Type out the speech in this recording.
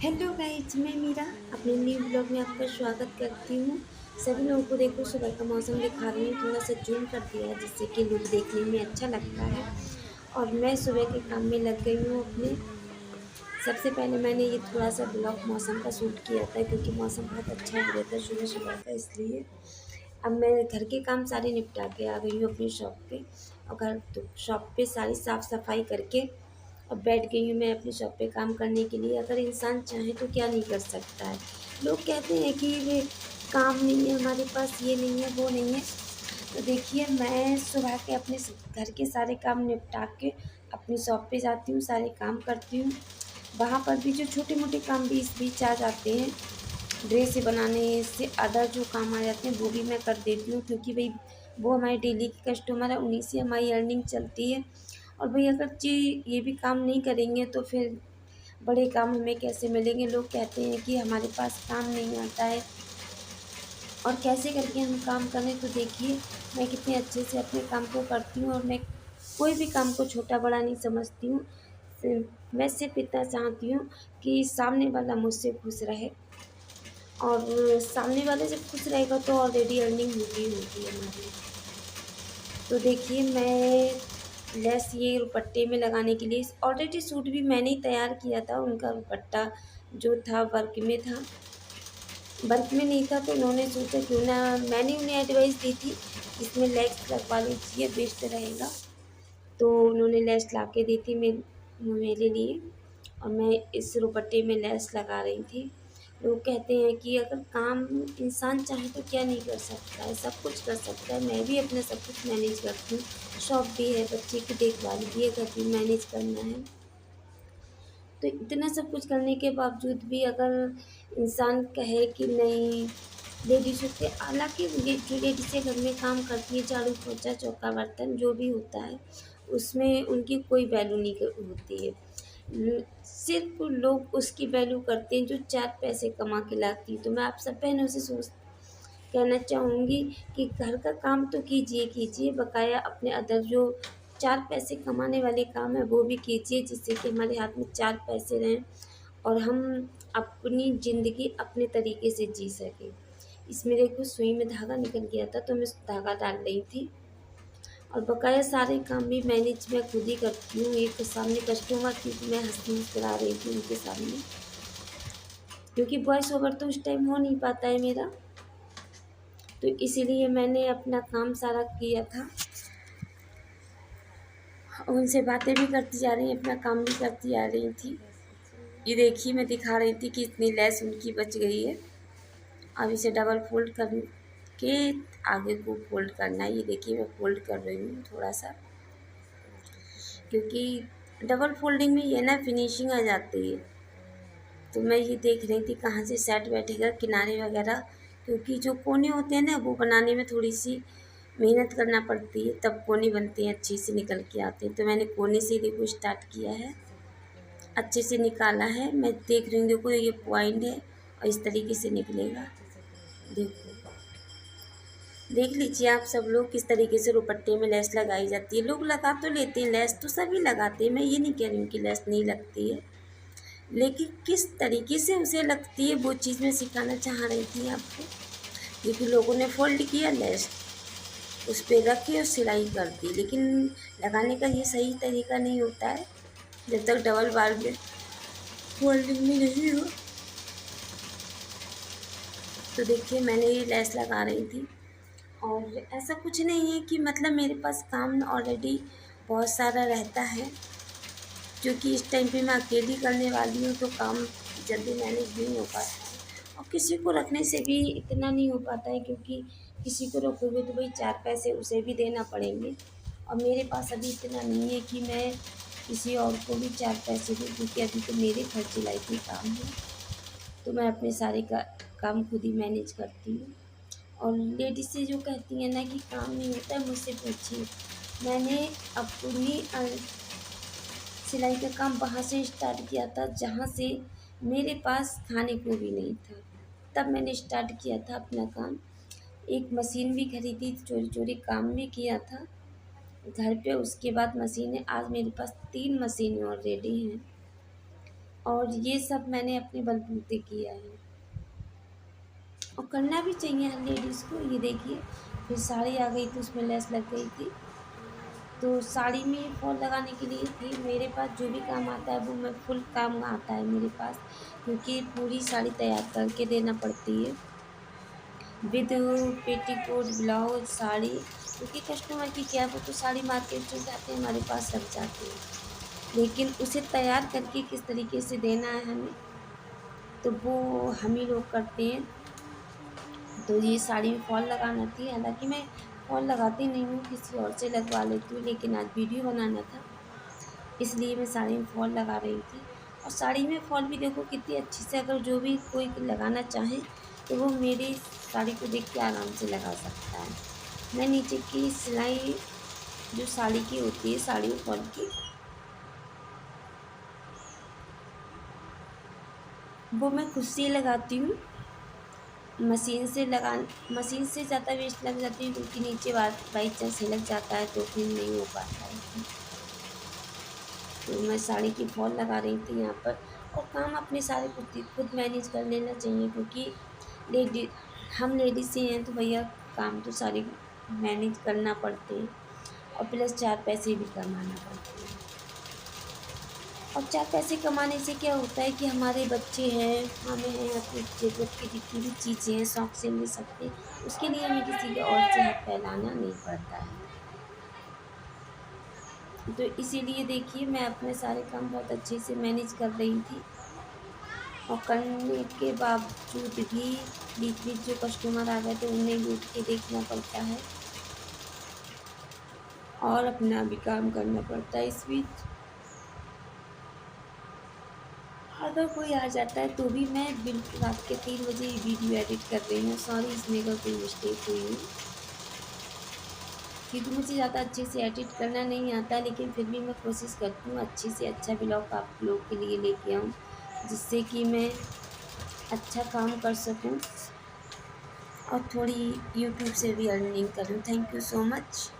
Hello guys, मैं मीरा अपने new blog में आपका स्वागत करती हूँ। सभी लोगों को देखो, सुबह का मौसम दिखा रही हूँ, थोड़ा सा जूम कर दिया है जिससे कि लुक देखने में अच्छा लगता है। और मैं सुबह के काम में लग गई हूँ अपने। सबसे पहले मैंने ये थोड़ा सा ब्लॉग मौसम का शूट किया था क्योंकि मौसम बहुत अच्छा हो रहा था सुबह सुबह का, इसलिए अब मैं घर के काम सारे निपटा के आ गई हूँ अपनी शॉप पे। और घर तो शॉप पे सारी साफ़ सफाई करके अब बैठ गई हूँ मैं अपनी शॉप पे काम करने के लिए। अगर इंसान चाहे तो क्या नहीं कर सकता है। लोग कहते हैं कि वे काम नहीं है हमारे पास, ये नहीं है वो नहीं है। तो देखिए, मैं सुबह के अपने घर के सारे काम निपटा के अपनी शॉप पे जाती हूँ, सारे काम करती हूँ। वहाँ पर भी जो छोटे मोटे काम भी इस बीच आ जाते हैं, ड्रेस बनाने से अदर जो काम आ जाते हैं वो भी मैं कर देती हूँ, क्योंकि भाई वो हमारे डेली के कस्टमर है, उन्हीं से हमारी अर्निंग चलती है। और भाई अगर ये भी काम नहीं करेंगे तो फिर बड़े काम हमें कैसे मिलेंगे। लोग कहते हैं कि हमारे पास काम नहीं आता है और कैसे करके हम काम करें। तो देखिए, मैं कितने अच्छे से अपने काम को करती हूँ और मैं कोई भी काम को छोटा बड़ा नहीं समझती हूँ। मैं सिर्फ इतना चाहती हूँ कि सामने वाला मुझसे खुश रहे, और सामने वाले जब खुश रहेगा तो ऑलरेडी अर्निंग होगी होगी हमारी। तो देखिए, मैं लेस ये दुपट्टे में लगाने के लिए ऑलरेडी सूट भी मैंने ही तैयार किया था। उनका दुपट्टा जो था वर्क में था, वर्क में नहीं था, तो उन्होंने सोचा क्यों ना, मैंने उन्हें एडवाइस दी थी कि इसमें लेस लगवा लीजिए, बेस्ट रहेगा। तो उन्होंने लेस ला के दी थी मेरे लिए, और मैं इस दुपट्टे में लेस लगा रही थी। लोग कहते हैं कि अगर काम इंसान चाहे तो क्या नहीं कर सकता है, सब कुछ कर सकता है। मैं भी अपना सब कुछ मैनेज करती हूँ। शॉप भी है, बच्चे की देखभाल भी है, घर भी मैनेज करना है। तो इतना सब कुछ करने के बावजूद भी अगर इंसान कहे कि नहीं, लेडीज़ों के, हालाँकि जो लेडीज़ें घर में काम करती है, झाड़ू पोछा चौका बर्तन जो भी होता है, उसमें उनकी कोई वैल्यू नहीं होती है। सिर्फ लोग उसकी वैल्यू करते हैं जो 4 पैसे कमा के लाती है। तो मैं आप सब बहनों से कहना चाहूँगी कि घर का काम तो कीजिए कीजिए, बकाया अपने अदर जो 4 पैसे कमाने वाले काम है वो भी कीजिए, जिससे कि हमारे हाथ में 4 पैसे रहें और हम अपनी ज़िंदगी अपने तरीके से जी सकें। इसमें देखो, सुई में धागा निकल गया था तो मैं धागा डाल रही थी, और बकाया सारे काम भी मैनेज मैं खुद ही करती हूँ। एक सामने कस्टमर थी तो मैं हँसी मुस्कुरा रही थी उनके सामने, क्योंकि वॉइस ओवर तो उस टाइम हो नहीं पाता है मेरा, तो इसीलिए मैंने अपना काम सारा किया था। उनसे बातें भी करती जा रही, अपना काम भी करती आ रही थी। ये देखिए, मैं दिखा रही थी कि इतनी लेस उनकी बच गई है। अब इसे डबल फोल्ड करके आगे को फोल्ड करना है। ये देखिए, मैं फोल्ड कर रही हूँ थोड़ा सा, क्योंकि डबल फोल्डिंग में ये ना फिनिशिंग आ जाती है। तो मैं ये देख रही थी कहाँ से सेट बैठेगा, किनारे वगैरह, क्योंकि जो कोने होते हैं ना वो बनाने में थोड़ी सी मेहनत करना पड़ती है, तब कोने बनते हैं, अच्छे से निकल के आते हैं। तो मैंने कोने से देखो स्टार्ट किया है, अच्छे से निकाला है। मैं देख रही हूँ, देखो ये पॉइंट है और इस तरीके से निकलेगा। देखो, देख लीजिए आप सब लोग किस तरीके से दुपट्टे में लेस लगाई जाती है। लोग लगा तो लेते हैं, लेस तो सभी लगाते हैं, मैं ये नहीं कह रही हूँ कि लेस नहीं लगती है, लेकिन किस तरीके से उसे लगती है वो चीज़ मैं सिखाना चाह रही थी आपको। क्योंकि लोगों ने फोल्ड किया, लेस उस पर रखी और सिलाई कर दी, लेकिन लगाने का ये सही तरीका नहीं होता है जब तक डबल बार में फोल्डिंग में नहीं हो। तो देखिए, मैंने ये लेस लगा रही थी, और ऐसा कुछ नहीं है कि मतलब मेरे पास काम ऑलरेडी बहुत सारा रहता है, क्योंकि इस टाइम पे मैं अकेली करने वाली हूँ तो काम जल्दी मैनेज नहीं हो पाता है। और किसी को रखने से भी इतना नहीं हो पाता है, क्योंकि किसी को रखोगे तो भाई 4 पैसे उसे भी देना पड़ेंगे, और मेरे पास अभी इतना नहीं है कि मैं किसी और को भी 4 पैसे दूँ, क्योंकि अभी तो मेरे खर्चे लायक ही काम है। तो मैं अपने सारे काम खुद ही मैनेज करती हूँ। और लेडीज़ें जो कहती हैं ना कि काम नहीं होता है, मुझसे पूछिए। मैंने अपनी सिलाई का काम वहाँ से स्टार्ट किया था जहाँ से मेरे पास खाने को भी नहीं था, तब मैंने स्टार्ट किया था अपना काम। एक मशीन भी खरीदी, चोरी चोरी काम भी किया था घर पे। उसके बाद मशीनें, आज मेरे पास 3 मशीनें ऑलरेडी हैं। और ये सब मैंने अपने बलबूते किया है और करना भी चाहिए हर लेडीज़ को। ये देखिए, फिर साड़ी आ गई थी, उसमें लेस लग गई थी। तो साड़ी में फॉल लगाने के लिए थी मेरे पास जो भी काम आता है वो मैं फुल काम आता है मेरे पास, क्योंकि पूरी साड़ी तैयार करके देना पड़ती है विद पेटीकोट ब्लाउज साड़ी, क्योंकि कस्टमर की क्या, वो तो साड़ी मार्केट से जाते हैं हमारे पास रख जाते हैं, लेकिन उसे तैयार करके किस तरीके से देना है हमें, तो वो हम ही लोग करते हैं। तो ये साड़ी में फॉल लगाना थी, हालांकि मैं फॉल लगाती नहीं हूँ, किसी और से लगवा लेती हूँ, लेकिन आज वीडियो बनाना था इसलिए मैं साड़ी में फॉल लगा रही थी। और साड़ी में फॉल भी देखो कितनी अच्छी से, अगर जो भी कोई लगाना चाहे तो वो मेरी साड़ी को देख के आराम से लगा सकता है। मैं नीचे की सिलाई जो साड़ी की होती है, साड़ी में फॉल की, वो मैं खुद से ही लगाती हूँ। मशीन से ज़्यादा वेस्ट लग जाती है, क्योंकि नीचे बाई चांस लग जाता है तो फिर नहीं हो पाता है। तो मैं साड़ी की फॉल लगा रही थी यहाँ पर। और काम अपने सारे खुद मैनेज कर लेना चाहिए, क्योंकि लेडी हम लेडीज़ ही हैं तो भैया काम तो सारे मैनेज करना पड़ते हैं, और प्लस 4 पैसे भी कमाना पड़ते हैं। और 4 पैसे कमाने से क्या होता है कि हमारे बच्चे हैं, हमें हैं, अपनी ज़रूरत की जितनी भी चीज़ें हैं शौक़ से ले सकते हैं, उसके लिए हमें किसी के और से हाथ फैलाना नहीं पड़ता है। तो इसीलिए देखिए मैं अपने सारे काम बहुत अच्छे से मैनेज कर रही थी, और करने के बावजूद भी बीच-बीच जो कस्टमर आ गए थे उन्हें भी उठ के देखना पड़ता है और अपना भी काम करना पड़ता है इस बीच। अगर कोई आ जाता है तो भी मैं बिल्कुल रात के 3 बजे ये वीडियो एडिट कर रही हूँ। सॉरी इसमें अगर कोई मिस्टेक हुई हो, क्योंकि मुझे ज़्यादा अच्छे से एडिट करना नहीं आता, लेकिन फिर भी मैं कोशिश करती हूँ अच्छे से अच्छा व्लॉग आप लोग के लिए लेके आऊँ, जिससे कि मैं अच्छा काम कर सकूँ और थोड़ी यूट्यूब से भी अर्निंग करूँ। Thank you so much.